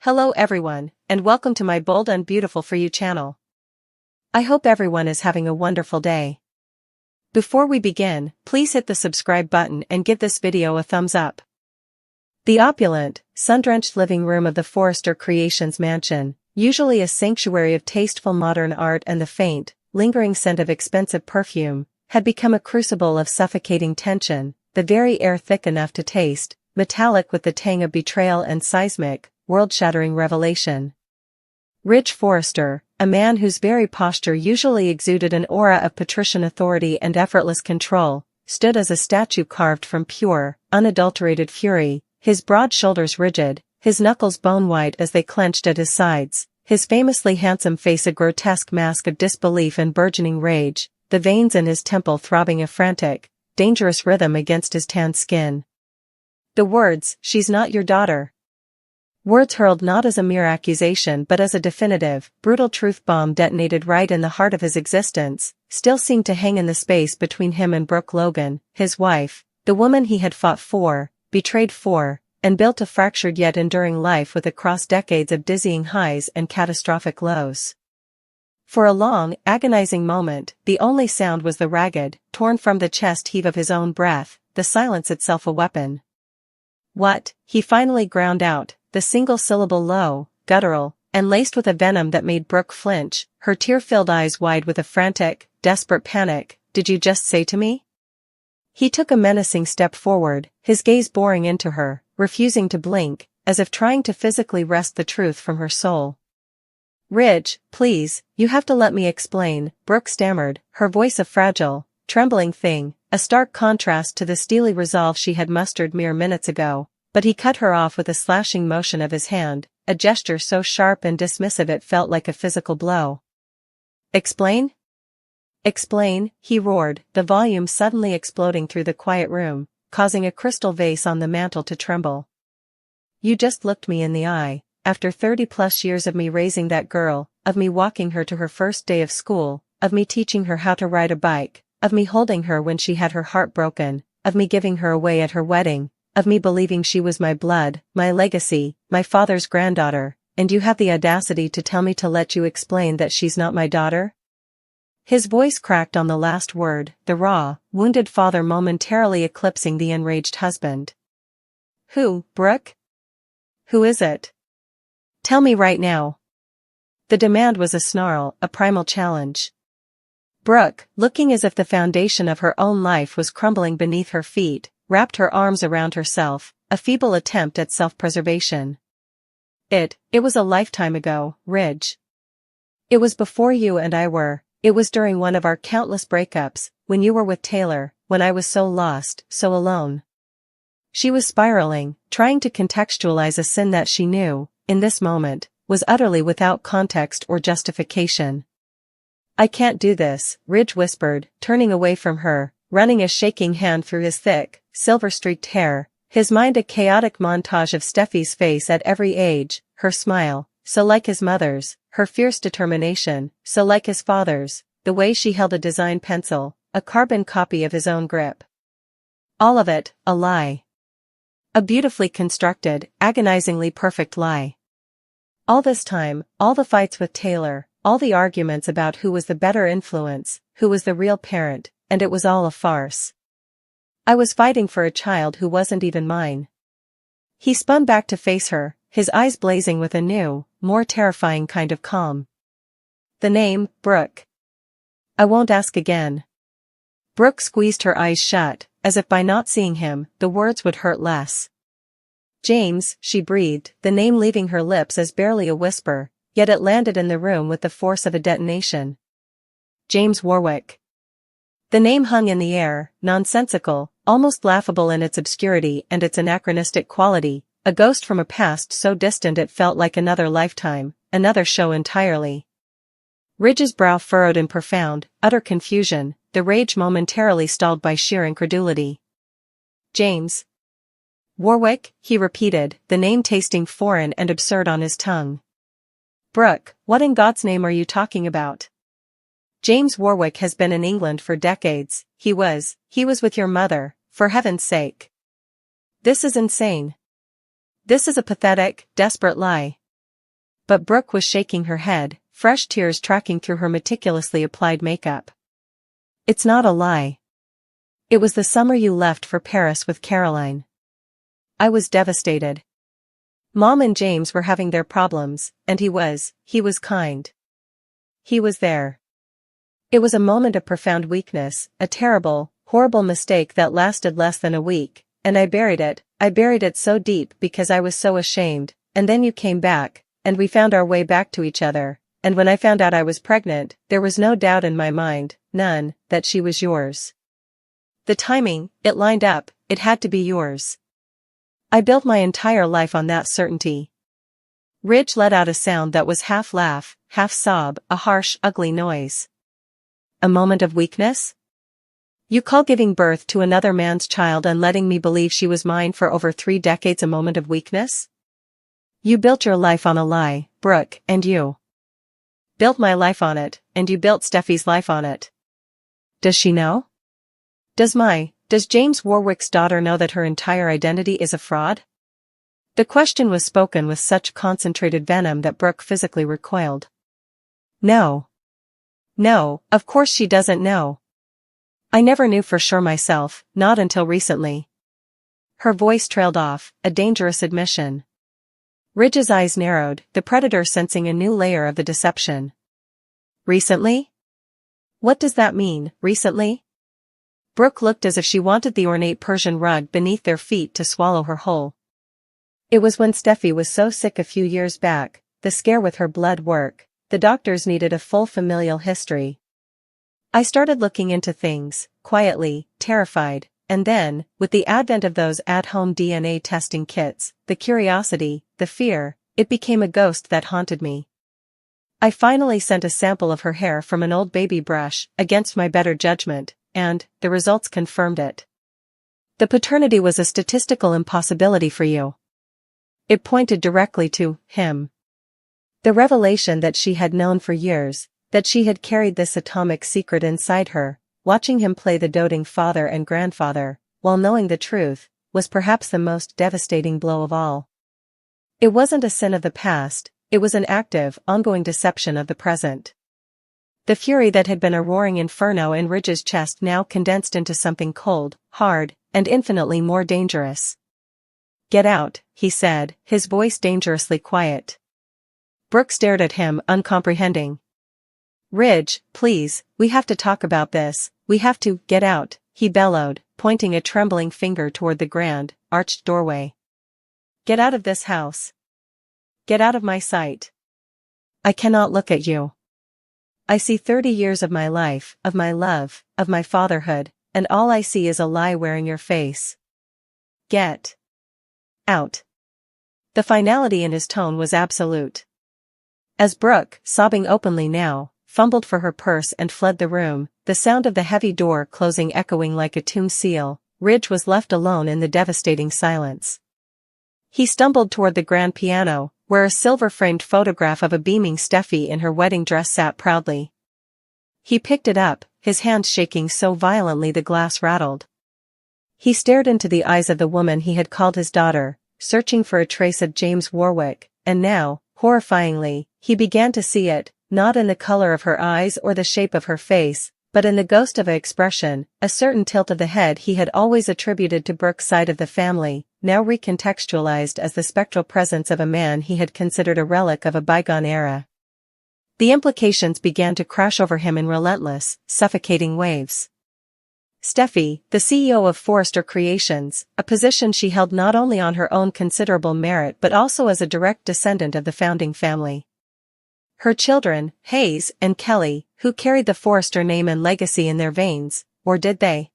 Hello everyone, and welcome to my Bold and Beautiful for You channel. I hope everyone is having a wonderful day. Before we begin, please hit the subscribe button and give this video a thumbs up. The opulent, sun-drenched living room of the Forrester Creations mansion, usually a sanctuary of tasteful modern art and the faint, lingering scent of expensive perfume, had become a crucible of suffocating tension, the very air thick enough to taste, metallic with the tang of betrayal and seismic, world-shattering revelation. Ridge Forrester, a man whose very posture usually exuded an aura of patrician authority and effortless control, stood as a statue carved from pure, unadulterated fury, his broad shoulders rigid, his knuckles bone-white as they clenched at his sides, his famously handsome face a grotesque mask of disbelief and burgeoning rage, the veins in his temple throbbing a frantic, dangerous rhythm against his tanned skin. The words, "She's not your daughter." Words hurled not as a mere accusation but as a definitive, brutal truth bomb detonated right in the heart of his existence, still seemed to hang in the space between him and Brooke Logan, his wife, the woman he had fought for, betrayed for, and built a fractured yet enduring life with across decades of dizzying highs and catastrophic lows. For a long, agonizing moment, the only sound was the ragged, torn from the chest heave of his own breath, the silence itself a weapon. "What?" he finally ground out, the single syllable low, guttural, and laced with a venom that made Brooke flinch, her tear-filled eyes wide with a frantic, desperate panic. "Did you just say to me?" He took a menacing step forward, his gaze boring into her, refusing to blink, as if trying to physically wrest the truth from her soul. "Ridge, please, you have to let me explain," Brooke stammered, her voice a fragile, trembling thing, a stark contrast to the steely resolve she had mustered mere minutes ago. But he cut her off with a slashing motion of his hand, a gesture so sharp and dismissive it felt like a physical blow. "Explain? Explain," he roared, the volume suddenly exploding through the quiet room, causing a crystal vase on the mantel to tremble. "You just looked me in the eye, after 30+ years of me raising that girl, of me walking her to her first day of school, of me teaching her how to ride a bike, of me holding her when she had her heart broken, of me giving her away at her wedding, of me believing she was my blood, my legacy, my father's granddaughter, and you have the audacity to tell me to let you explain that she's not my daughter?" His voice cracked on the last word, the raw, wounded father momentarily eclipsing the enraged husband. "Who, Brooke? Who is it? Tell me right now." The demand was a snarl, a primal challenge. Brooke, looking as if the foundation of her own life was crumbling beneath her feet, wrapped her arms around herself, a feeble attempt at self-preservation. It was a lifetime ago, Ridge. It was before you and I were, it was during one of our countless breakups, when you were with Taylor, when I was so lost, so alone. She was spiraling, trying to contextualize a sin that she knew, in this moment, was utterly without context or justification. "I can't do this," Ridge whispered, turning away from her, running a shaking hand through his thick, silver-streaked hair, his mind a chaotic montage of Steffy's face at every age, her smile, so like his mother's, her fierce determination, so like his father's, the way she held a design pencil, a carbon copy of his own grip. All of it, a lie. A beautifully constructed, agonizingly perfect lie. All this time, all the fights with Taylor, all the arguments about who was the better influence, who was the real parent, and it was all a farce. I was fighting for a child who wasn't even mine. He spun back to face her, his eyes blazing with a new, more terrifying kind of calm. "The name, Brooke. I won't ask again." Brooke squeezed her eyes shut, as if by not seeing him, the words would hurt less. "James," she breathed, the name leaving her lips as barely a whisper, yet it landed in the room with the force of a detonation. "James Warwick." The name hung in the air, nonsensical, almost laughable in its obscurity and its anachronistic quality, a ghost from a past so distant it felt like another lifetime, another show entirely. Ridge's brow furrowed in profound, utter confusion, the rage momentarily stalled by sheer incredulity. "James Warwick," he repeated, the name tasting foreign and absurd on his tongue. "Brooke, what in God's name are you talking about?" "James Warwick has been in England for decades. He was with your mother, for heaven's sake." "This is insane. This is a pathetic, desperate lie." but Brooke was shaking her head, fresh tears tracking through her meticulously applied makeup. It's not a lie. It was the summer you left for Paris with Caroline. I was devastated. Mom and James were having their problems, and he was kind. He was there. It was a moment of profound weakness, a terrible, horrible mistake that lasted less than a week, and I buried it so deep because I was so ashamed, and then you came back, and we found our way back to each other, and when I found out I was pregnant, there was no doubt in my mind, none, that she was yours. The timing, it lined up, it had to be yours. I built my entire life on that certainty. Ridge let out a sound that was half laugh, half sob, a harsh, ugly noise. A moment of weakness? You call giving birth to another man's child and letting me believe she was mine for over 3 decades a moment of weakness? You built your life on a lie, Brooke, and you built my life on it, and you built Steffy's life on it. Does she know? Does James Warwick's daughter know that her entire identity is a fraud? The question was spoken with such concentrated venom that Brooke physically recoiled. No. No, of course she doesn't know. I never knew for sure myself, not until recently. Her voice trailed off, a dangerous admission. Ridge's eyes narrowed, the predator sensing a new layer of the deception. Recently? What does that mean, recently? Brooke looked as if she wanted the ornate Persian rug beneath their feet to swallow her whole. It was when Steffy was so sick a few years back, the scare with her blood work, the doctors needed a full familial history. I started looking into things, quietly, terrified, and then, with the advent of those at-home DNA testing kits, the curiosity, the fear, it became a ghost that haunted me. I finally sent a sample of her hair from an old baby brush, against my better judgment, and the results confirmed it. The paternity was a statistical impossibility for you. It pointed directly to him. The revelation that she had known for years, that she had carried this atomic secret inside her, watching him play the doting father and grandfather, while knowing the truth, was perhaps the most devastating blow of all. It wasn't a sin of the past, it was an active, ongoing deception of the present. The fury that had been a roaring inferno in Ridge's chest now condensed into something cold, hard, and infinitely more dangerous. Get out, he said, his voice dangerously quiet. Brooke stared at him, uncomprehending. Ridge, please, we have to talk about this, we have to get out, he bellowed, pointing a trembling finger toward the grand, arched doorway. Get out of this house. Get out of my sight. I cannot look at you. I see 30 years of my life, of my love, of my fatherhood, and all I see is a lie wearing your face. Get out. The finality in his tone was absolute. As Brooke, sobbing openly now, fumbled for her purse and fled the room, the sound of the heavy door closing echoing like a tomb seal, Ridge was left alone in the devastating silence. He stumbled toward the grand piano, where a silver-framed photograph of a beaming Steffy in her wedding dress sat proudly. He picked it up, his hands shaking so violently the glass rattled. He stared into the eyes of the woman he had called his daughter, searching for a trace of James Warwick, and now, horrifyingly, he began to see it, not in the color of her eyes or the shape of her face, but in the ghost of an expression, a certain tilt of the head he had always attributed to Brooke's side of the family, now recontextualized as the spectral presence of a man he had considered a relic of a bygone era. The implications began to crash over him in relentless, suffocating waves. Steffy, the CEO of Forrester Creations, a position she held not only on her own considerable merit but also as a direct descendant of the founding family. Her children, Hayes and Kelly, who carried the Forrester name and legacy in their veins, or did they?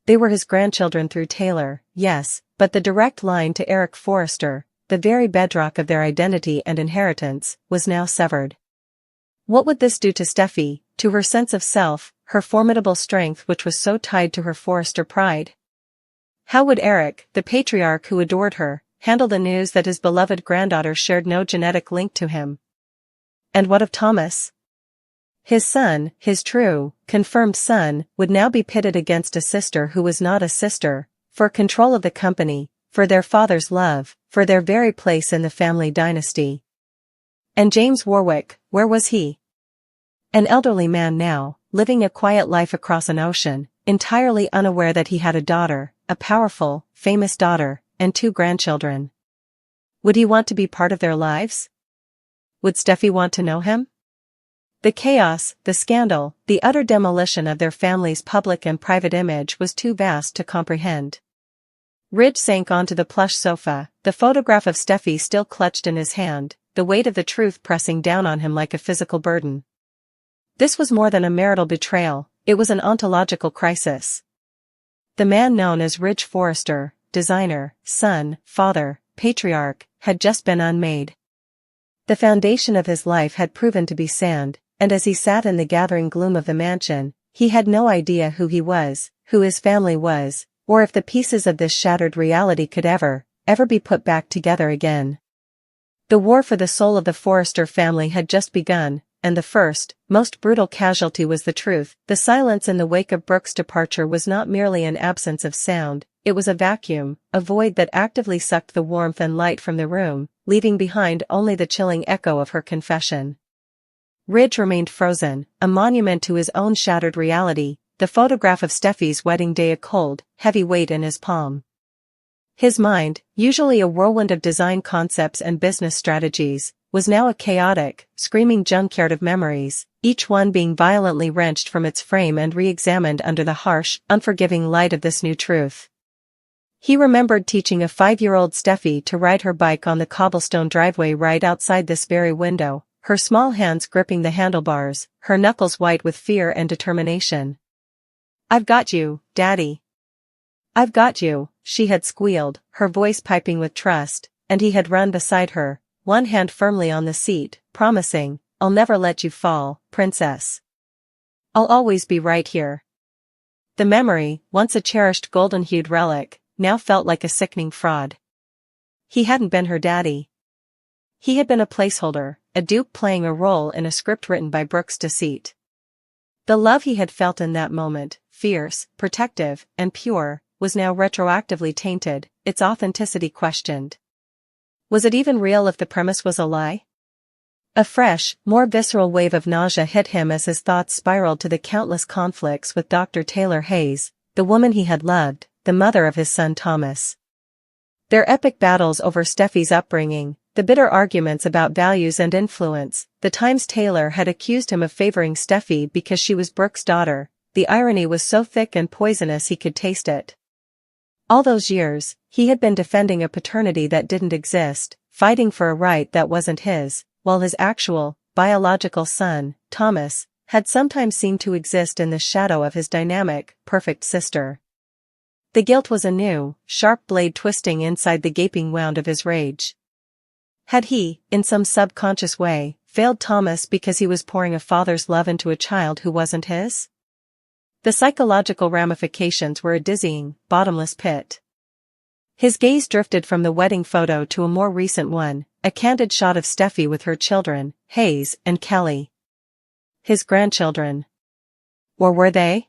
They were his grandchildren through Taylor, yes, but the direct line to Eric Forrester, the very bedrock of their identity and inheritance, was now severed. What would this do to Steffy, to her sense of self, her formidable strength which was so tied to her Forrester pride? How would Eric, the patriarch who adored her, handle the news that his beloved granddaughter shared no genetic link to him? And what of Thomas? His son, his true, confirmed son, would now be pitted against a sister who was not a sister, for control of the company, for their father's love, for their very place in the family dynasty. And James Warwick, where was he? An elderly man now, living a quiet life across an ocean, entirely unaware that he had a daughter, a powerful, famous daughter, and 2 grandchildren. Would he want to be part of their lives? Would Steffy want to know him? The chaos, the scandal, the utter demolition of their family's public and private image was too vast to comprehend. Ridge sank onto the plush sofa, the photograph of Steffy still clutched in his hand, the weight of the truth pressing down on him like a physical burden. This was more than a marital betrayal, it was an ontological crisis. The man known as Ridge Forrester, designer, son, father, patriarch, had just been unmade. The foundation of his life had proven to be sand, and as he sat in the gathering gloom of the mansion, he had no idea who he was, who his family was, or if the pieces of this shattered reality could ever be put back together again. The war for the soul of the Forrester family had just begun, and the first, most brutal casualty was the truth. The silence in the wake of Brooke's departure was not merely an absence of sound, it was a vacuum, a void that actively sucked the warmth and light from the room, leaving behind only the chilling echo of her confession. Ridge remained frozen, a monument to his own shattered reality, the photograph of Steffy's wedding day a cold, heavy weight in his palm. His mind, usually a whirlwind of design concepts and business strategies, was now a chaotic, screaming junkyard of memories, each one being violently wrenched from its frame and re-examined under the harsh, unforgiving light of this new truth. He remembered teaching a 5-year-old Steffy to ride her bike on the cobblestone driveway right outside this very window, her small hands gripping the handlebars, her knuckles white with fear and determination. "I've got you, Daddy. I've got you," she had squealed, her voice piping with trust, and he had run beside her, one hand firmly on the seat, promising, "I'll never let you fall, Princess. I'll always be right here." The memory, once a cherished golden-hued relic, now felt like a sickening fraud. He hadn't been her daddy. He had been a placeholder, a dupe playing a role in a script written by Brooke's deceit. The love he had felt in that moment, fierce, protective, and pure, was now retroactively tainted, its authenticity questioned. Was it even real if the premise was a lie? A fresh, more visceral wave of nausea hit him as his thoughts spiraled to the countless conflicts with Dr. Taylor Hayes, the woman he had loved, the mother of his son Thomas. Their epic battles over Steffy's upbringing, the bitter arguments about values and influence, the times Taylor had accused him of favoring Steffy because she was Brooke's daughter, the irony was so thick and poisonous he could taste it. All those years, he had been defending a paternity that didn't exist, fighting for a right that wasn't his, while his actual, biological son, Thomas, had sometimes seemed to exist in the shadow of his dynamic, perfect sister. The guilt was a new, sharp blade twisting inside the gaping wound of his rage. Had he, in some subconscious way, failed Thomas because he was pouring a father's love into a child who wasn't his? The psychological ramifications were a dizzying, bottomless pit. His gaze drifted from the wedding photo to a more recent one, a candid shot of Steffy with her children, Hayes and Kelly. His grandchildren. Or were they?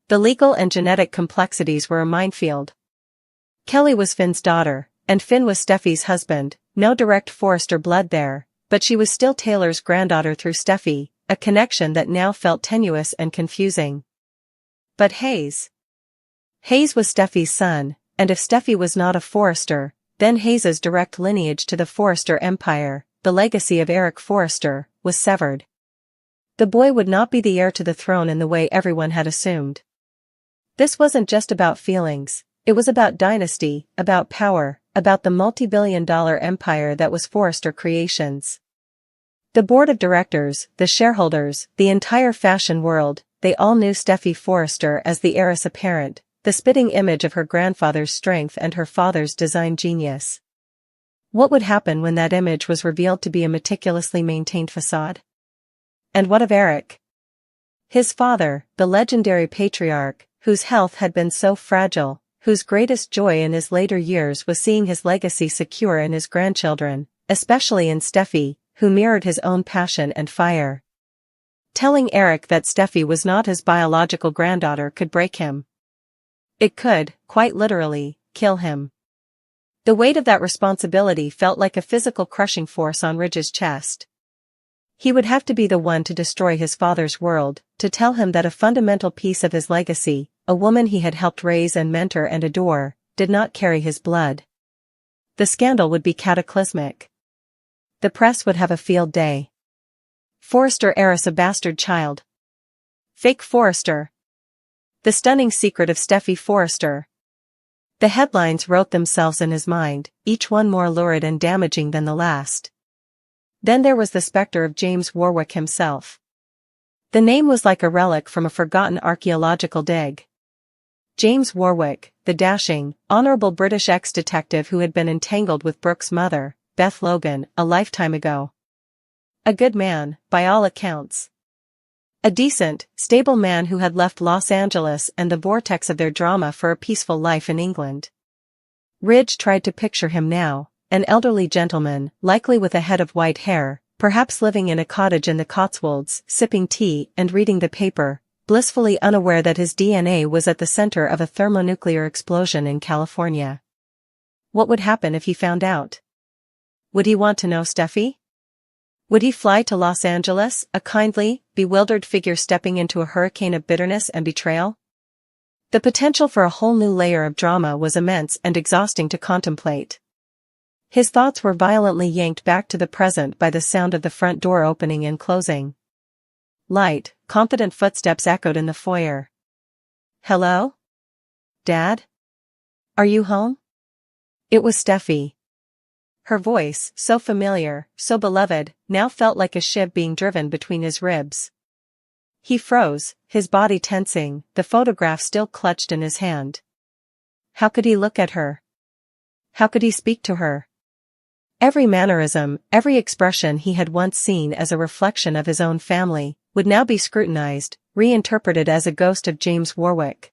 The legal and genetic complexities were a minefield. Kelly was Finn's daughter, and Finn was Steffy's husband, no direct Forrester blood there, but she was still Taylor's granddaughter through Steffy, a connection that now felt tenuous and confusing. But Hayes? Hayes was Steffy's son, and if Steffy was not a Forrester, then Hayes's direct lineage to the Forrester empire, the legacy of Eric Forrester, was severed. The boy would not be the heir to the throne in the way everyone had assumed. This wasn't just about feelings, it was about dynasty, about power, about the multi-billion-dollar empire that was Forrester Creations. The board of directors, the shareholders, the entire fashion world, they all knew Steffy Forrester as the heiress apparent, the spitting image of her grandfather's strength and her father's design genius. What would happen when that image was revealed to be a meticulously maintained facade? And what of Eric? His father, the legendary patriarch, whose health had been so fragile, whose greatest joy in his later years was seeing his legacy secure in his grandchildren, especially in Steffy, who mirrored his own passion and fire. Telling Eric that Steffy was not his biological granddaughter could break him. It could, quite literally, kill him. The weight of that responsibility felt like a physical crushing force on Ridge's chest. He would have to be the one to destroy his father's world, to tell him that a fundamental piece of his legacy, a woman he had helped raise and mentor and adore, did not carry his blood. The scandal would be cataclysmic. The press would have a field day. Forrester heiress a bastard child. Fake Forrester. The stunning secret of Steffy Forrester. The headlines wrote themselves in his mind, each one more lurid and damaging than the last. Then there was the specter of James Warwick himself. The name was like a relic from a forgotten archaeological dig. James Warwick, the dashing, honorable British ex-detective who had been entangled with Brooke's mother, Beth Logan, a lifetime ago. A good man, by all accounts. A decent, stable man who had left Los Angeles and the vortex of their drama for a peaceful life in England. Ridge tried to picture him now, an elderly gentleman, likely with a head of white hair, perhaps living in a cottage in the Cotswolds, sipping tea and reading the paper, blissfully unaware that his DNA was at the center of a thermonuclear explosion in California. What would happen if he found out? Would he want to know Steffy? Would he fly to Los Angeles, a kindly, bewildered figure stepping into a hurricane of bitterness and betrayal? The potential for a whole new layer of drama was immense and exhausting to contemplate. His thoughts were violently yanked back to the present by the sound of the front door opening and closing. Light, confident footsteps echoed in the foyer. "Hello? Dad? Are you home?" It was Steffy. Her voice, so familiar, so beloved, now felt like a shiv being driven between his ribs. He froze, his body tensing, the photograph still clutched in his hand. How could he look at her? How could he speak to her? Every mannerism, every expression he had once seen as a reflection of his own family, would now be scrutinized, reinterpreted as a ghost of James Warwick.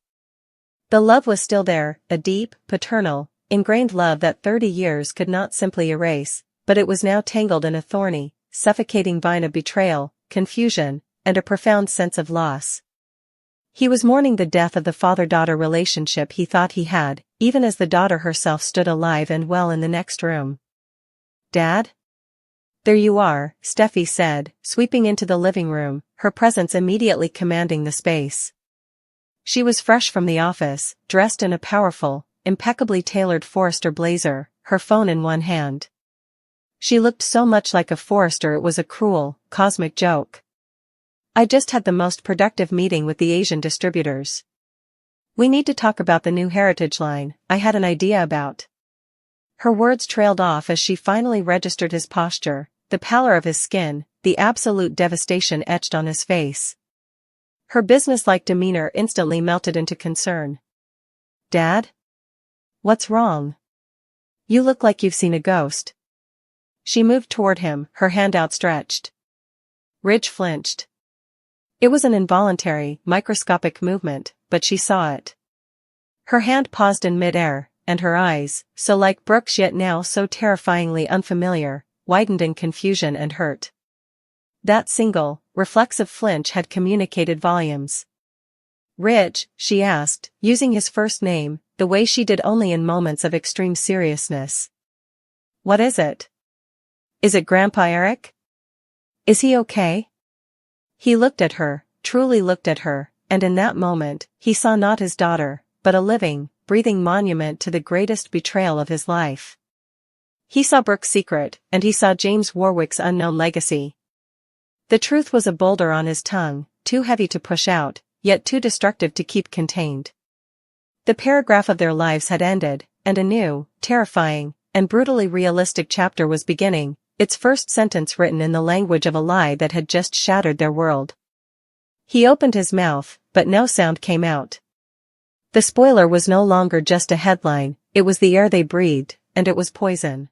The love was still there, a deep, paternal, ingrained love that 30 years could not simply erase, but it was now tangled in a thorny, suffocating vine of betrayal, confusion, and a profound sense of loss. He was mourning the death of the father-daughter relationship he thought he had, even as the daughter herself stood alive and well in the next room. "Dad? There you are," Steffy said, sweeping into the living room, her presence immediately commanding the space. She was fresh from the office, dressed in a powerful, impeccably tailored Forrester blazer, her phone in one hand. She looked so much like a Forrester it was a cruel, cosmic joke. "I just had the most productive meeting with the Asian distributors. We need to talk about the new heritage line I had an idea about." Her words trailed off as she finally registered his posture, the pallor of his skin, the absolute devastation etched on his face. Her businesslike demeanor instantly melted into concern. "Dad? What's wrong? You look like you've seen a ghost." She moved toward him, her hand outstretched. Ridge flinched. It was an involuntary, microscopic movement, but she saw it. Her hand paused in midair, and her eyes, so like Brooke's yet now so terrifyingly unfamiliar, widened in confusion and hurt. That single, reflexive flinch had communicated volumes. "Ridge," she asked, using his first name, the way she did only in moments of extreme seriousness. "What is it? Is it Grandpa Eric? Is he okay?" He looked at her, truly looked at her, and in that moment, he saw not his daughter, but a living, breathing monument to the greatest betrayal of his life. He saw Brooke's secret, and he saw James Warwick's unknown legacy. The truth was a boulder on his tongue, too heavy to push out, yet too destructive to keep contained. The paragraph of their lives had ended, and a new, terrifying, and brutally realistic chapter was beginning, its first sentence written in the language of a lie that had just shattered their world. He opened his mouth, but no sound came out. The spoiler was no longer just a headline, it was the air they breathed, and it was poison.